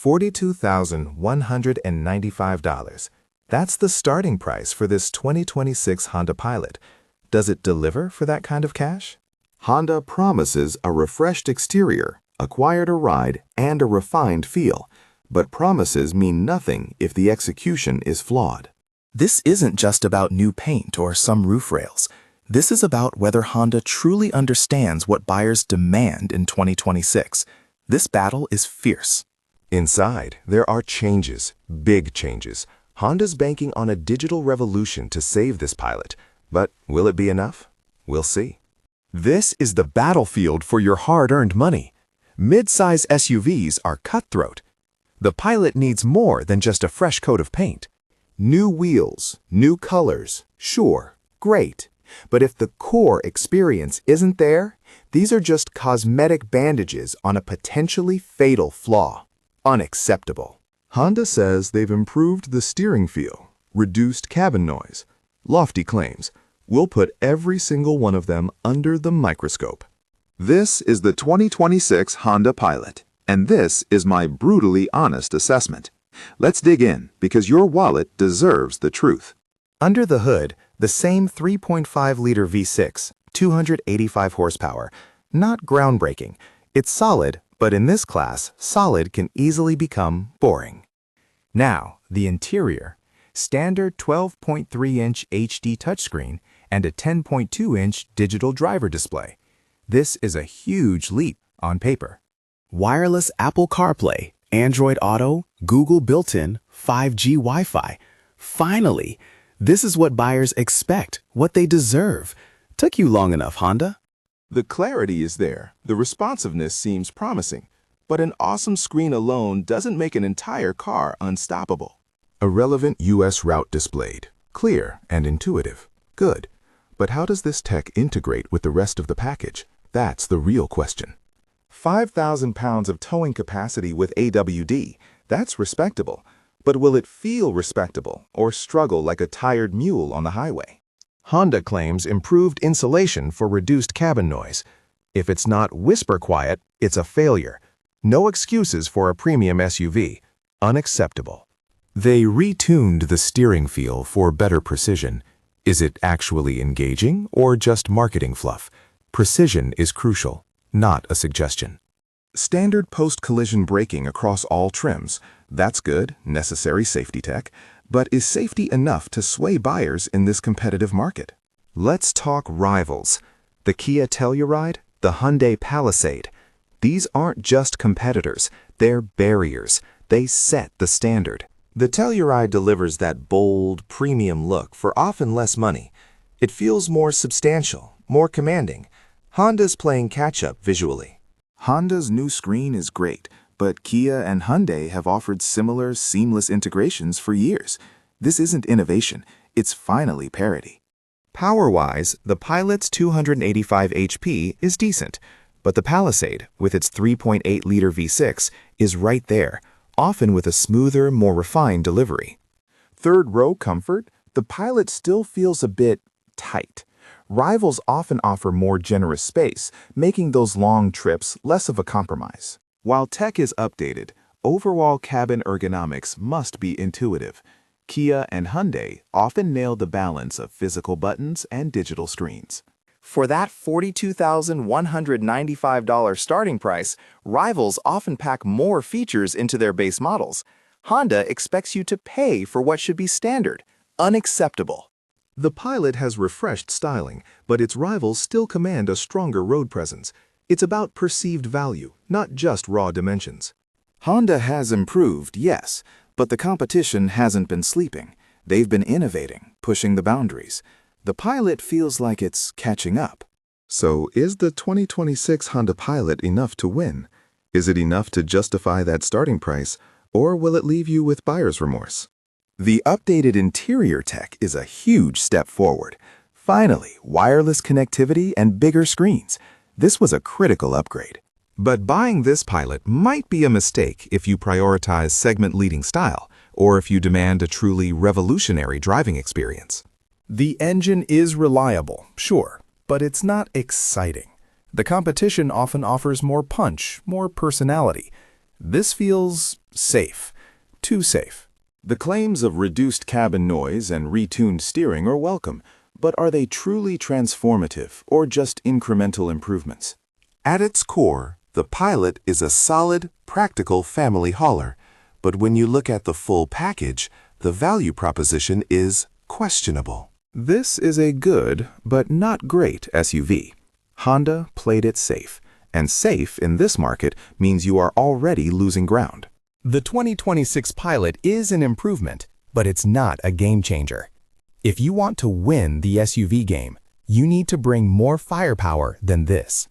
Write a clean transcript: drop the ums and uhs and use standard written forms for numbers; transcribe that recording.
$42,195. That's the starting price for this 2026 Honda Pilot. Does it deliver for that kind of cash? Honda promises a refreshed exterior, a quieter ride, and a refined feel, but promises mean nothing if the execution is flawed. This isn't just about new paint or some roof rails. This is about whether Honda truly understands what buyers demand in 2026. This battle is fierce. Inside, there are changes, big changes. Honda's banking on a digital revolution to save this Pilot. But will it be enough? We'll see. This is the battlefield for your hard-earned money. Mid-size SUVs are cutthroat. The Pilot needs more than just a fresh coat of paint. New wheels, new colors, sure, great. But if the core experience isn't there, these are just cosmetic bandages on a potentially fatal flaw. Unacceptable. Honda says they've improved the steering feel, reduced cabin noise. Lofty claims. We'll put every single one of them under the microscope. This is the 2026 Honda Pilot, and this is my brutally honest assessment. Let's dig in, because your wallet deserves the truth. Under the hood, the same 3.5-liter V6, 285 horsepower. Not groundbreaking. It's solid, but in this class, solid can easily become boring. Now, the interior. Standard 12.3-inch HD touchscreen and a 10.2-inch digital driver display. This is a huge leap on paper. Wireless Apple CarPlay, Android Auto, Google built-in, 5G Wi-Fi. Finally, this is what buyers expect, what they deserve. Took you long enough, Honda. The clarity is there, the responsiveness seems promising, but an awesome screen alone doesn't make an entire car unstoppable. A relevant US route displayed. Clear and intuitive. Good. But how does this tech integrate with the rest of the package? That's the real question. 5,000 pounds of towing capacity with AWD. That's respectable. But will it feel respectable or struggle like a tired mule on the highway? Honda claims improved insulation for reduced cabin noise. If it's not whisper quiet, it's a failure. No excuses for a premium SUV. Unacceptable. They retuned the steering feel for better precision. Is it actually engaging or just marketing fluff? Precision is crucial, not a suggestion. Standard post-collision braking across all trims. That's good, necessary safety tech. But is safety enough to sway buyers in this competitive market? Let's talk rivals. The Kia Telluride, the Hyundai Palisade. These aren't just competitors, they're barriers. They set the standard. The Telluride delivers that bold, premium look for often less money. It feels more substantial, more commanding. Honda's playing catch-up visually. Honda's new screen is great, but Kia and Hyundai have offered similar, seamless integrations for years. This isn't innovation, it's finally parity. Power-wise, the Pilot's 285 HP is decent, but the Palisade, with its 3.8-liter V6, is right there, often with a smoother, more refined delivery. Third row comfort, the Pilot still feels a bit tight. Rivals often offer more generous space, making those long trips less of a compromise. While tech is updated, overall cabin ergonomics must be intuitive. Kia and Hyundai often nail the balance of physical buttons and digital screens. For that $42,195 starting price, rivals often pack more features into their base models. Honda expects you to pay for what should be standard. Unacceptable. The Pilot has refreshed styling, but its rivals still command a stronger road presence. It's about perceived value, not just raw dimensions. Honda has improved, yes, but the competition hasn't been sleeping. They've been innovating, pushing the boundaries. The Pilot feels like it's catching up. So is the 2026 Honda Pilot enough to win? Is it enough to justify that starting price, or will it leave you with buyer's remorse? The updated interior tech is a huge step forward. Finally, wireless connectivity and bigger screens. This was a critical upgrade. But buying this Pilot might be a mistake if you prioritize segment-leading style, or if you demand a truly revolutionary driving experience. The engine is reliable, sure, but it's not exciting. The competition often offers more punch, more personality. This feels Safe. Too safe. The claims of reduced cabin noise and retuned steering are welcome, but are they truly transformative or just incremental improvements? At its core, the Pilot is a solid, practical family hauler. But when you look at the full package, the value proposition is questionable. This is a good, but not great SUV. Honda played it safe, and safe in this market means you are already losing ground. The 2026 Pilot is an improvement, but it's not a game changer. If you want to win the SUV game, you need to bring more firepower than this.